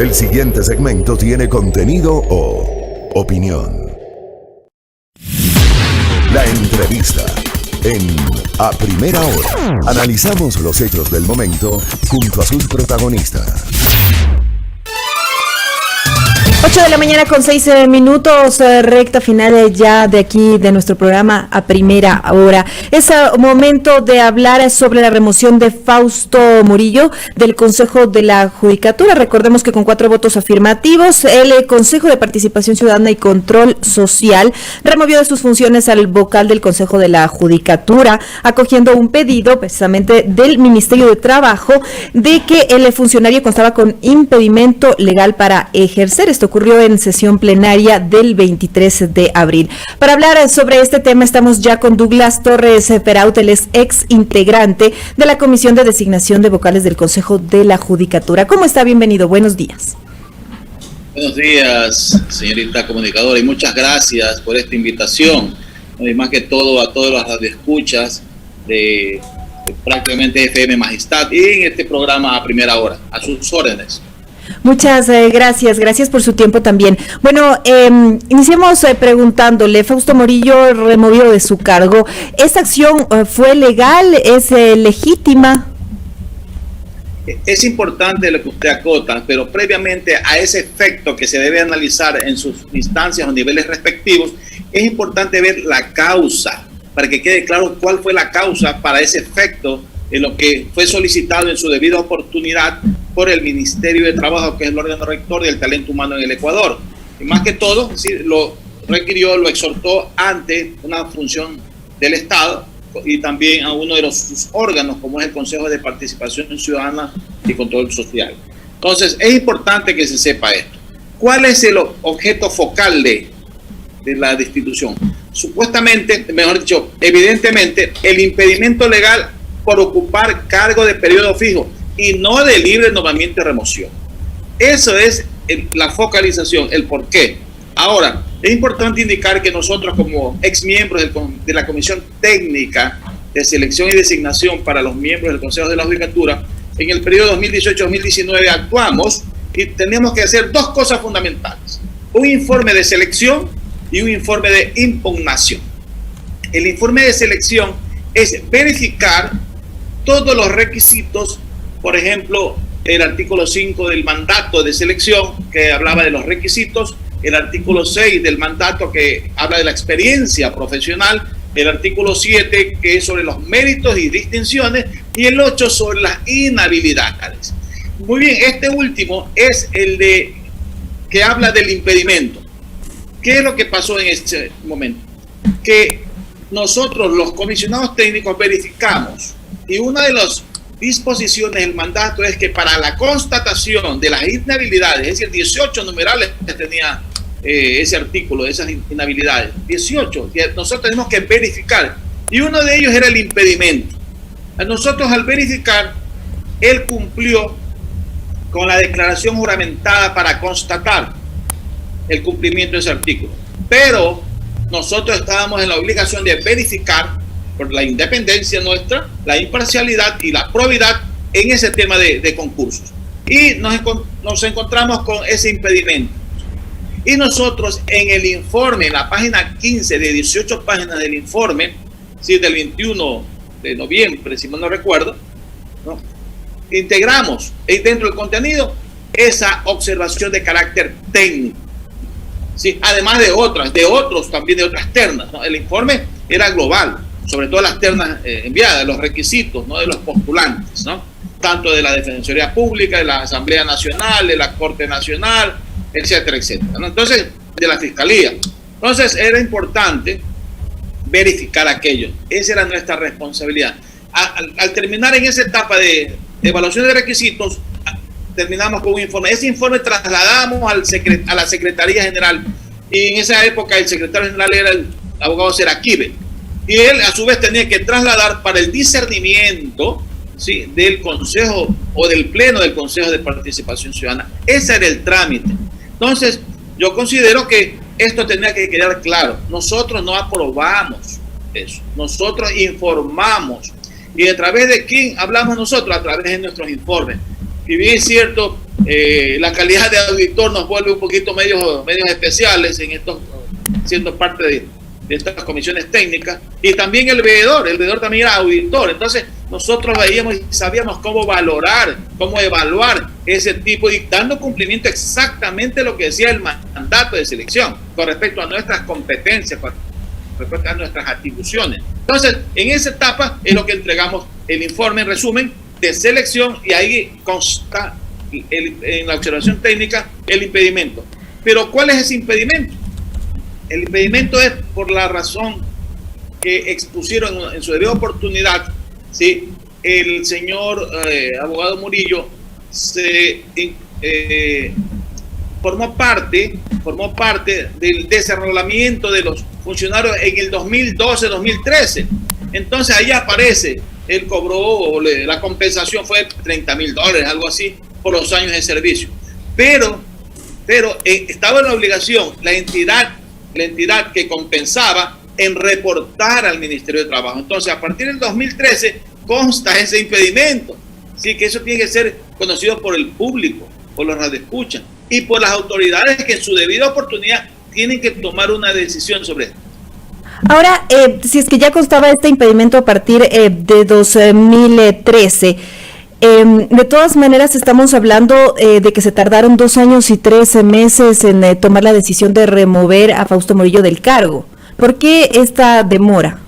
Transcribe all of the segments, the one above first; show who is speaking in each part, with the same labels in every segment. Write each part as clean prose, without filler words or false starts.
Speaker 1: El siguiente segmento tiene contenido o opinión. La entrevista en A Primera Hora. Analizamos los hechos del momento junto a sus protagonistas.
Speaker 2: 8 de la mañana con 6 minutos, recta final ya de aquí de nuestro programa A Primera Hora. Es momento de hablar sobre la remoción de Fausto Murillo del Consejo de la Judicatura. Recordemos que con 4 votos afirmativos, el Consejo de Participación Ciudadana y Control Social removió de sus funciones al vocal del Consejo de la Judicatura, acogiendo un pedido precisamente del Ministerio de Trabajo de que el funcionario constaba con impedimento legal para ejercer. Esto ocurrió en sesión plenaria del 23 de abril. Para hablar sobre este tema estamos ya con Douglas Torres Peraut, él es ex integrante de la Comisión de Designación de Vocales del Consejo de la Judicatura. ¿Cómo está? Bienvenido, buenos días.
Speaker 3: Buenos días, señorita comunicadora, y muchas gracias por esta invitación. Y más que todo a todos los radioescuchas de prácticamente FM Majestad y en este programa A Primera Hora, a sus órdenes.
Speaker 2: Muchas gracias por su tiempo también. Bueno, iniciemos preguntándole, Fausto Murillo removido de su cargo, ¿esta acción fue legal, es legítima?
Speaker 3: Es importante lo que usted acota, pero previamente a ese efecto que se debe analizar en sus instancias o niveles respectivos, es importante ver la causa, para que quede claro cuál fue la causa para ese efecto en lo que fue solicitado en su debida oportunidad por el Ministerio de Trabajo, que es el órgano rector del talento humano en el Ecuador. Y más que todo, sí, lo requirió, lo exhortó ante una función del Estado y también a uno de sus órganos, como es el Consejo de Participación Ciudadana y Control Social. Entonces, es importante que se sepa esto. ¿Cuál es el objeto focal de la destitución? Supuestamente, mejor dicho, evidentemente, el impedimento legal por ocupar cargo de periodo fijo y no de libre nombramiento y remoción. Eso es la focalización, el por qué. Ahora, es importante indicar que nosotros como ex miembros de la Comisión Técnica de Selección y Designación para los miembros del Consejo de la Judicatura, en el periodo 2018-2019 actuamos y tenemos que hacer 2 cosas fundamentales: un informe de selección y un informe de impugnación. El informe de selección es verificar todos los requisitos, por ejemplo, el artículo 5 del mandato de selección, que hablaba de los requisitos, el artículo 6 del mandato, que habla de la experiencia profesional, el artículo 7, que es sobre los méritos y distinciones, y el 8 sobre las inhabilidades. Muy bien, este último es el de que habla del impedimento. ¿Qué es lo que pasó en este momento? Que nosotros, los comisionados técnicos, verificamos, y una de las disposiciones del mandato es que para la constatación de las inhabilidades, es decir, 18 numerales que tenía ese artículo, esas inhabilidades, 18, que nosotros tenemos que verificar, y uno de ellos era el impedimento. A nosotros, al verificar, él cumplió con la declaración juramentada para constatar el cumplimiento de ese artículo, pero nosotros estábamos en la obligación de verificar, por la independencia nuestra, la imparcialidad y la probidad en ese tema de concursos. Y nos encontramos con ese impedimento. Y nosotros en el informe, en la página 15 de 18 páginas del informe, ¿sí?, del 21 de noviembre, si mal no recuerdo, ¿no?, integramos dentro del contenido esa observación de carácter técnico. Sí, además de otros también de otras ternas, ¿no? El informe era global, sobre todo las ternas enviadas, los requisitos, ¿no?, de los postulantes, ¿no?, tanto de la Defensoría Pública, de la Asamblea Nacional, de la Corte Nacional, etcétera, etcétera, ¿no? Entonces, de la Fiscalía. Entonces, era importante verificar aquello. Esa era nuestra responsabilidad. Al terminar en esa etapa de evaluación de requisitos, terminamos con un informe. Ese informe trasladamos a la Secretaría General, y en esa época el secretario general era el abogado Seraquibe, y él a su vez tenía que trasladar para el discernimiento, ¿sí?, del Consejo o del Pleno del Consejo de Participación Ciudadana. Ese era el trámite. Entonces, yo considero que esto tenía que quedar claro. Nosotros no aprobamos eso, nosotros informamos. ¿Y a través de quién hablamos nosotros? A través de nuestros informes. y bien es cierto, la calidad de auditor nos vuelve un poquito medios especiales en estos, siendo parte de estas comisiones técnicas, y también el veedor también era auditor. Entonces nosotros veíamos y sabíamos cómo valorar, cómo evaluar ese tipo, y dando cumplimiento exactamente a lo que decía el mandato de selección con respecto a nuestras competencias, con respecto a nuestras atribuciones. Entonces, en esa etapa es lo que entregamos el informe, en resumen, de selección, y ahí consta en la observación técnica el impedimento. Pero ¿cuál es ese impedimento? El impedimento es por la razón que expusieron en su debida oportunidad, ¿sí? El señor abogado Murillo formó parte del desarrollamiento de los funcionarios en el 2012-2013. Entonces ahí aparece, él cobró, la compensación fue $30,000, algo así, por los años de servicio. Pero estaba en la obligación la entidad que compensaba en reportar al Ministerio de Trabajo. Entonces, a partir del 2013 consta ese impedimento. Sí, que eso tiene que ser conocido por el público, por los radioescuchas y por las autoridades que en su debida oportunidad tienen que tomar una decisión sobre esto.
Speaker 2: Ahora, si es que ya constaba este impedimento a partir de 2013, de todas maneras estamos hablando de que se tardaron 2 años y 13 meses en tomar la decisión de remover a Fausto Murillo del cargo. ¿Por qué esta demora?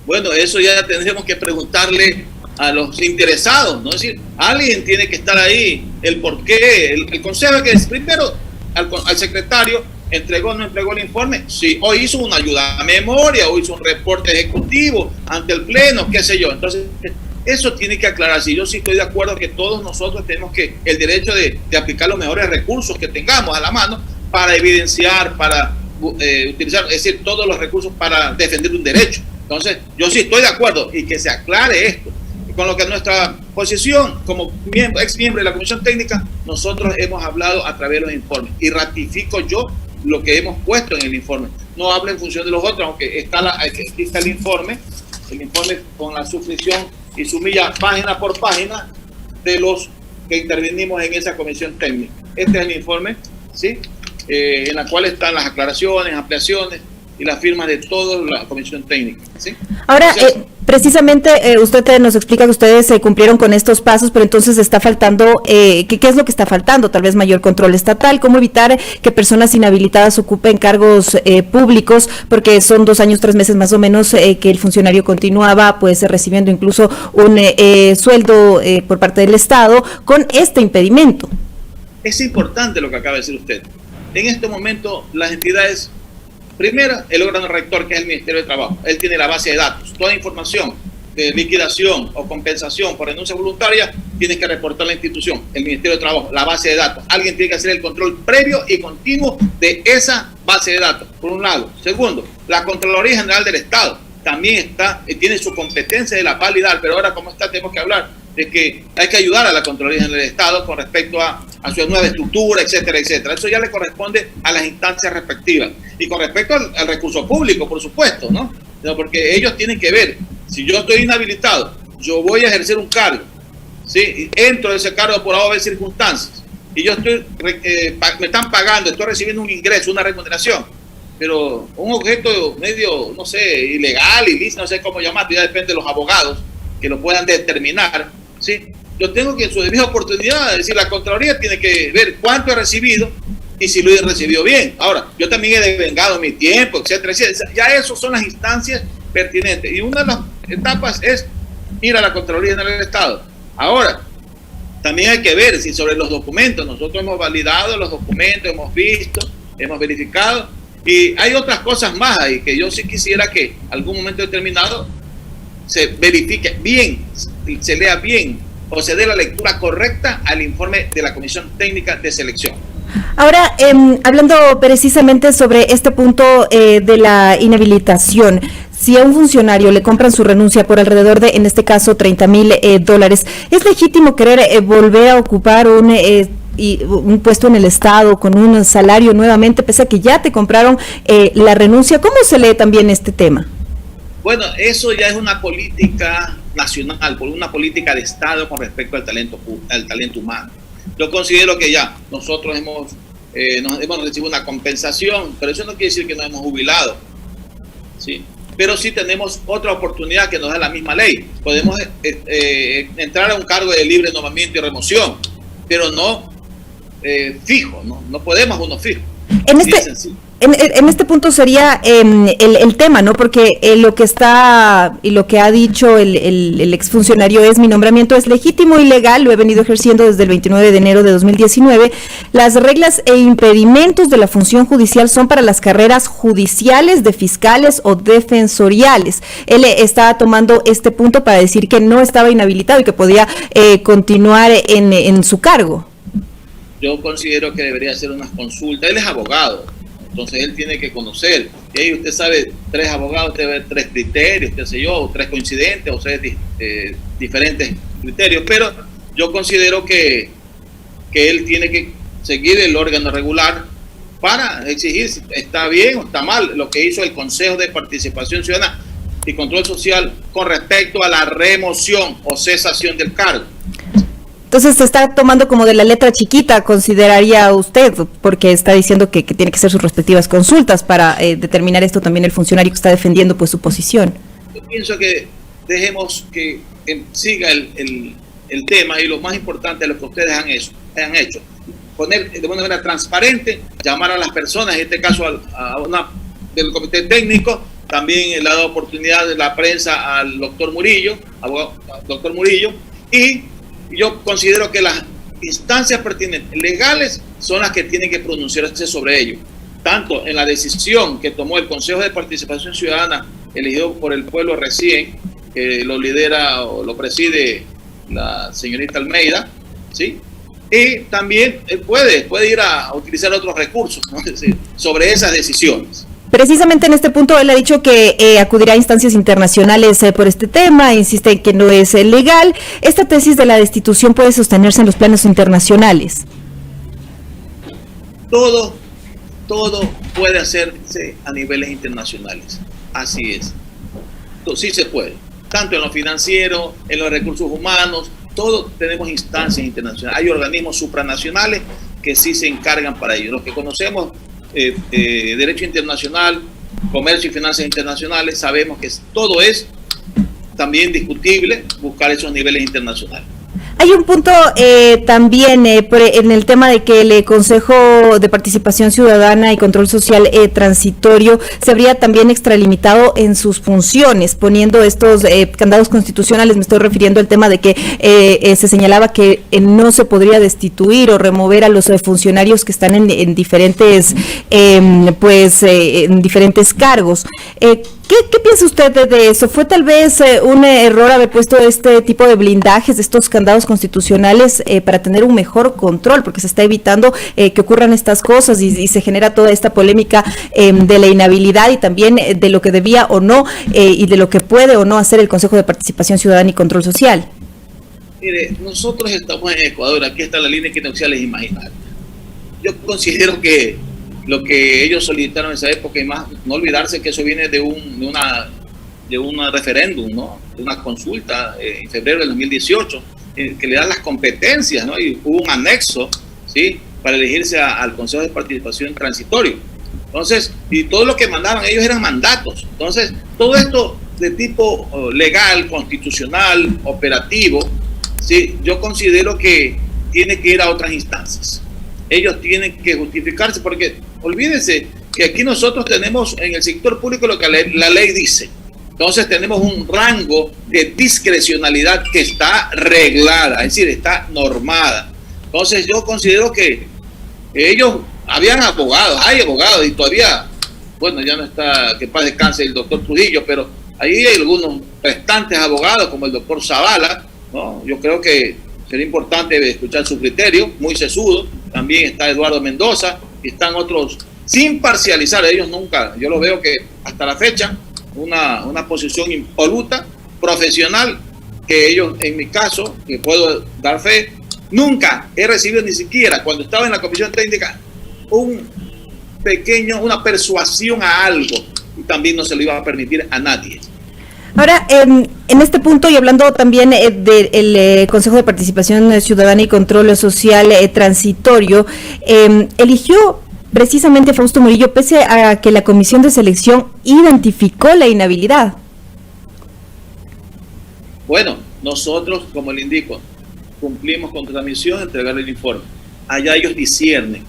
Speaker 3: Bueno, eso ya tendríamos que preguntarle a los interesados, ¿no? Es decir, alguien tiene que estar ahí, el por qué, el consejo que es, primero al secretario, ¿entregó o no entregó el informe? Sí, o hizo una ayuda a memoria, o hizo un reporte ejecutivo ante el pleno, qué sé yo. Entonces, eso tiene que aclararse. Yo sí estoy de acuerdo que todos nosotros tenemos el derecho de aplicar los mejores recursos que tengamos a la mano para evidenciar, para utilizar, es decir, todos los recursos para defender un derecho. Entonces, yo sí estoy de acuerdo y que se aclare esto. Y con lo que nuestra posición como ex miembro de la Comisión Técnica, nosotros hemos hablado a través de los informes y ratifico yo lo que hemos puesto en el informe. No hablo en función de los otros, aunque aquí está el informe con la suscripción y sumilla página por página de los que intervenimos en esa comisión técnica. Este es el informe, ¿sí? En la cual están las aclaraciones, ampliaciones y las firmas de toda la comisión técnica, ¿sí?
Speaker 2: Ahora, precisamente usted nos explica que ustedes cumplieron con estos pasos, pero entonces está faltando, ¿qué es lo que está faltando? Tal vez mayor control estatal, cómo evitar que personas inhabilitadas ocupen cargos públicos, porque son 2 años, 3 meses más o menos que el funcionario continuaba pues recibiendo incluso un sueldo por parte del Estado con este impedimento.
Speaker 3: Es importante lo que acaba de decir usted. En este momento las entidades, primero, el órgano rector, que es el Ministerio de Trabajo, él tiene la base de datos. Toda información de liquidación o compensación por renuncia voluntaria tiene que reportar la institución, el Ministerio de Trabajo, la base de datos. Alguien tiene que hacer el control previo y continuo de esa base de datos, por un lado. Segundo, la Contraloría General del Estado también tiene su competencia de la validar, pero ahora como está tenemos que hablar de que hay que ayudar a la Contraloría General del Estado con respecto a su nueva estructura, etcétera, etcétera. Eso ya le corresponde a las instancias respectivas. Y con respecto al recurso público, por supuesto, ¿no? Porque ellos tienen que ver, si yo estoy inhabilitado, yo voy a ejercer un cargo, ¿sí? Entro de ese cargo por haber circunstancias, y yo me están pagando, estoy recibiendo un ingreso, una remuneración, pero un objeto medio, no sé, ilegal, ilícito, no sé cómo llamarlo, ya depende de los abogados que lo puedan determinar, ¿sí? Yo tengo que en su debida oportunidad, es decir, la Contraloría tiene que ver cuánto he recibido y si lo he recibido bien. Ahora, yo también he devengado mi tiempo, etcétera, etcétera. Ya esas son las instancias pertinentes. Y una de las etapas es ir a la Contraloría General del Estado. Ahora, también hay que ver si sobre los documentos, nosotros hemos validado los documentos, hemos visto, hemos verificado, y hay otras cosas más ahí que yo sí quisiera que algún momento determinado se verifique bien, se lea bien, o se dé la lectura correcta al informe de la Comisión Técnica de Selección.
Speaker 2: Ahora, hablando precisamente sobre este punto de la inhabilitación, si a un funcionario le compran su renuncia por alrededor de, en este caso, $30,000, ¿es legítimo querer volver a ocupar un puesto en el Estado con un salario nuevamente, pese a que ya te compraron la renuncia? ¿Cómo se lee también este tema?
Speaker 3: Bueno, eso ya es una política nacional, por una política de Estado con respecto al talento humano. Yo considero que ya nosotros hemos recibido una compensación, pero eso no quiere decir que nos hemos jubilado, ¿sí? Pero sí tenemos otra oportunidad que nos da la misma ley. Podemos entrar a un cargo de libre nombramiento y remoción, pero no fijo, no podemos uno fijo.
Speaker 2: En este punto sería el tema, ¿no? Porque lo que está y lo que ha dicho el exfuncionario es: mi nombramiento es legítimo y legal, lo he venido ejerciendo desde el 29 de enero de 2019. Las reglas e impedimentos de la función judicial son para las carreras judiciales, de fiscales o defensoriales. Él está tomando este punto para decir que no estaba inhabilitado y que podía continuar en su cargo.
Speaker 3: Yo considero que debería hacer unas consultas. Él es abogado, entonces él tiene que conocer. Y ahí usted sabe, 3 abogados debe haber 3 criterios, qué sé yo, o 3 coincidentes, o sea, diferentes criterios. Pero yo considero que él tiene que seguir el órgano regular para exigir si está bien o está mal lo que hizo el Consejo de Participación Ciudadana y Control Social con respecto a la remoción o cesación del cargo.
Speaker 2: Entonces se está tomando como de la letra chiquita, consideraría usted, porque está diciendo que tiene que hacer sus respectivas consultas para determinar esto también el funcionario que está defendiendo pues su posición.
Speaker 3: Yo pienso que dejemos que siga el tema, y lo más importante es lo que ustedes han hecho. Poner de una manera transparente, llamar a las personas, en este caso del comité técnico. También le ha dado oportunidad de la prensa al doctor Murillo, y yo considero que las instancias pertinentes legales son las que tienen que pronunciarse sobre ello, tanto en la decisión que tomó el Consejo de Participación Ciudadana, elegido por el pueblo recién, que lo lidera o lo preside la señorita Almeida, ¿sí? Y también puede ir a utilizar otros recursos, ¿no? Es decir, sobre esas decisiones.
Speaker 2: Precisamente en este punto él ha dicho que acudirá a instancias internacionales por este tema, insiste en que no es legal. ¿Esta tesis de la destitución puede sostenerse en los planos internacionales?
Speaker 3: Todo puede hacerse a niveles internacionales, así es. Sí se puede, tanto en lo financiero, en los recursos humanos, todos tenemos instancias internacionales. Hay organismos supranacionales que sí se encargan para ello. Los que conocemos derecho internacional, comercio y finanzas internacionales, sabemos que todo es también discutible buscar esos niveles internacionales.
Speaker 2: Hay un punto también en el tema de que el Consejo de Participación Ciudadana y Control Social transitorio se habría también extralimitado en sus funciones, poniendo estos candados constitucionales. Me estoy refiriendo al tema de que se señalaba que no se podría destituir o remover a los funcionarios que están en diferentes en diferentes cargos. ¿Qué piensa usted de eso? ¿Fue tal vez un error haber puesto este tipo de blindajes, de estos candados constitucionales para tener un mejor control? Porque se está evitando que ocurran estas cosas y se genera toda esta polémica de la inhabilidad y también de lo que debía o no y de lo que puede o no hacer el Consejo de Participación Ciudadana y Control Social.
Speaker 3: Mire, nosotros estamos en Ecuador, aquí está la línea equinoccial imaginaria. Yo considero que lo que ellos solicitaron en esa época, y más no olvidarse que eso viene de un referéndum, ¿no? De una consulta en febrero del 2018, que le dan las competencias, ¿no? Y hubo un anexo, ¿sí? Para elegirse al Consejo de Participación Transitorio. Entonces, y todo lo que mandaban ellos eran mandatos. Entonces, todo esto de tipo legal, constitucional, operativo, ¿sí? Yo considero que tiene que ir a otras instancias. Ellos tienen que justificarse, porque olvídense que aquí nosotros tenemos en el sector público lo que la ley dice. Entonces tenemos un rango de discrecionalidad que está reglada, es decir, está normada. Entonces yo considero que ellos habían abogados, hay abogados, y todavía, bueno, ya no está, que paz descanse el doctor Trujillo, pero ahí hay algunos restantes abogados, como el doctor Zavala, ¿no? Yo creo que sería importante escuchar su criterio, muy sesudo. También está Eduardo Mendoza, y están otros, sin parcializar, ellos nunca, yo lo veo que hasta la fecha, una posición impoluta, profesional, que ellos, en mi caso, que puedo dar fe, nunca he recibido ni siquiera, cuando estaba en la comisión técnica, una persuasión a algo, y también no se lo iba a permitir a nadie.
Speaker 2: Ahora, en este punto y hablando también del Consejo de Participación Ciudadana y Control Social Transitorio, eligió precisamente a Fausto Murillo pese a que la Comisión de Selección identificó la inhabilidad.
Speaker 3: Bueno, nosotros, como le indico, cumplimos con nuestra misión de entregarle el informe. Allá ellos disciernen.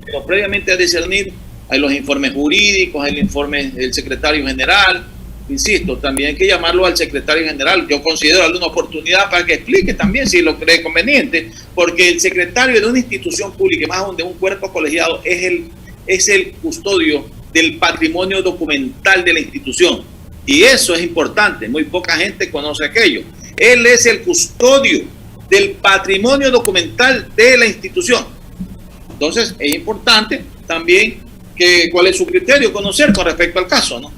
Speaker 3: Pero previamente a discernir hay los informes jurídicos, hay el informe del secretario general. Insisto, también hay que llamarlo al secretario general. Yo considero darle una oportunidad para que explique también si lo cree conveniente, porque el secretario de una institución pública, más aún de un cuerpo colegiado, es el custodio del patrimonio documental de la institución. Y eso es importante, muy poca gente conoce aquello. Él es el custodio del patrimonio documental de la institución. Entonces, es importante también cuál es su criterio, conocer con respecto al caso, ¿no?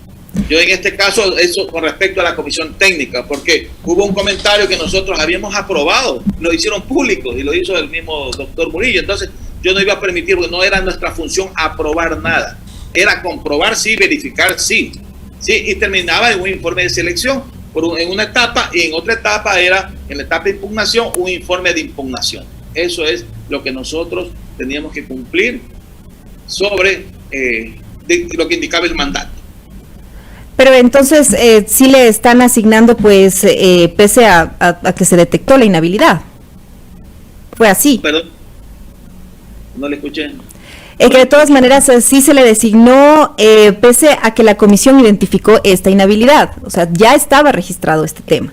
Speaker 3: Yo en este caso, eso con respecto a la comisión técnica, porque hubo un comentario que nosotros habíamos aprobado, lo hicieron público y lo hizo el mismo doctor Murillo. Entonces, yo no iba a permitir, porque no era nuestra función aprobar nada, era comprobar sí, verificar sí, y terminaba en un informe de selección en una etapa, y en otra etapa era, en la etapa de impugnación, un informe de impugnación. Eso es lo que nosotros teníamos que cumplir sobre lo que indicaba el mandato.
Speaker 2: Pero entonces sí le están asignando, pues, pese a que se detectó la inhabilidad. Fue así.
Speaker 3: Perdón, no le escuché.
Speaker 2: Que de todas maneras sí se le designó pese a que la comisión identificó esta inhabilidad. O sea, ya estaba registrado este tema.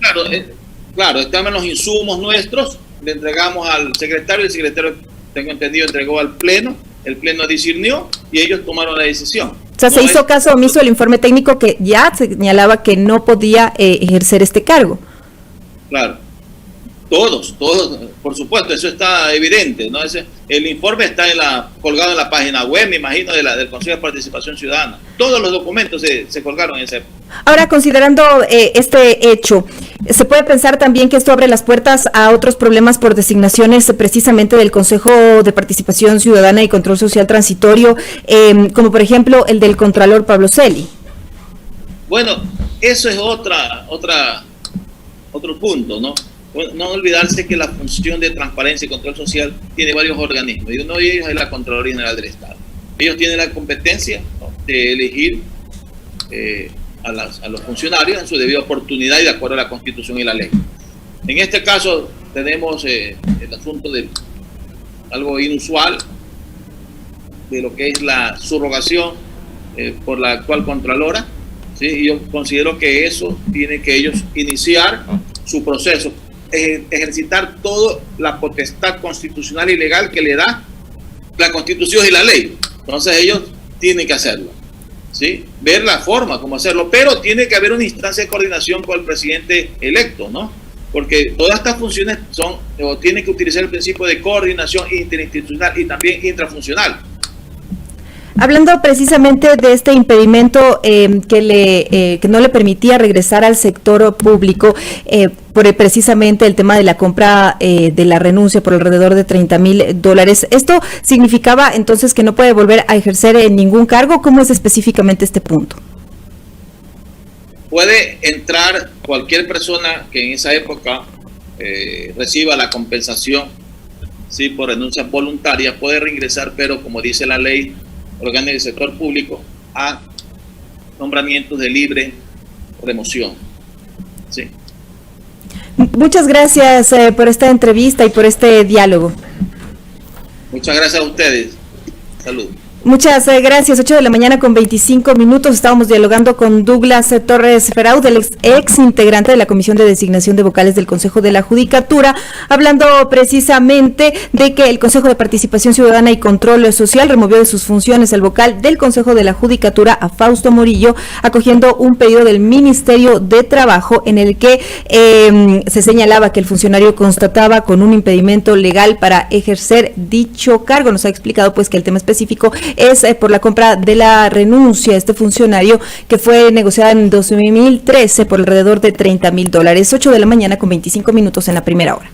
Speaker 3: Claro, estaban los insumos nuestros, le entregamos al secretario, el secretario, tengo entendido, entregó al pleno, el pleno discernió y ellos tomaron la decisión.
Speaker 2: O sea, se hizo caso omiso del informe técnico que ya señalaba que no podía ejercer este cargo.
Speaker 3: Claro, todos, por supuesto, eso está evidente, ¿no? El informe está colgado en la página web, me imagino, del Consejo de Participación Ciudadana. Todos los documentos se colgaron en ese.
Speaker 2: Ahora, considerando este hecho, ¿se puede pensar también que esto abre las puertas a otros problemas por designaciones precisamente del Consejo de Participación Ciudadana y Control Social Transitorio, como por ejemplo el del Contralor Pablo Celi?
Speaker 3: Bueno, eso es otro punto, ¿no? No olvidarse que la función de transparencia y control social tiene varios organismos, y uno de ellos es la Contraloría General del Estado. Ellos tienen la competencia, ¿no?, de elegir a los funcionarios en su debida oportunidad y de acuerdo a la Constitución y la ley. En este caso tenemos el asunto de algo inusual, de lo que es la subrogación por la actual Contralora, ¿sí? Y yo considero que eso tiene que ellos iniciar su proceso, ejercitar toda la potestad constitucional y legal que le da la Constitución y la ley. Entonces ellos tienen que hacerlo, ¿sí? Ver la forma como hacerlo, pero tiene que haber una instancia de coordinación con el presidente electo, ¿no? Porque todas estas funciones tienen que utilizar el principio de coordinación interinstitucional y también intrafuncional.
Speaker 2: Hablando precisamente de este impedimento que no le permitía regresar al sector público, por precisamente el tema de la compra de la renuncia por alrededor de $30,000, ¿esto significaba entonces que no puede volver a ejercer ningún cargo? ¿Cómo es específicamente este punto?
Speaker 3: Puede entrar cualquier persona que en esa época reciba la compensación, ¿sí?, por renuncia voluntaria, puede reingresar, pero como dice la ley, órganos del sector público, a nombramientos de libre remoción. Sí.
Speaker 2: Muchas gracias por esta entrevista y por este diálogo.
Speaker 3: Muchas gracias a ustedes. Salud.
Speaker 2: Muchas gracias. 8:25 a.m. Estábamos dialogando con Douglas Torres Feraud, el ex integrante de la Comisión de Designación de Vocales del Consejo de la Judicatura, hablando precisamente de que el Consejo de Participación Ciudadana y Control Social removió de sus funciones al vocal del Consejo de la Judicatura, a Fausto Murillo, acogiendo un pedido del Ministerio de Trabajo en el que se señalaba que el funcionario constataba con un impedimento legal para ejercer dicho cargo. Nos ha explicado pues que el tema específico es por la compra de la renuncia de este funcionario, que fue negociada en 2013 por alrededor de $30,000. 8:25 a.m. en la primera hora.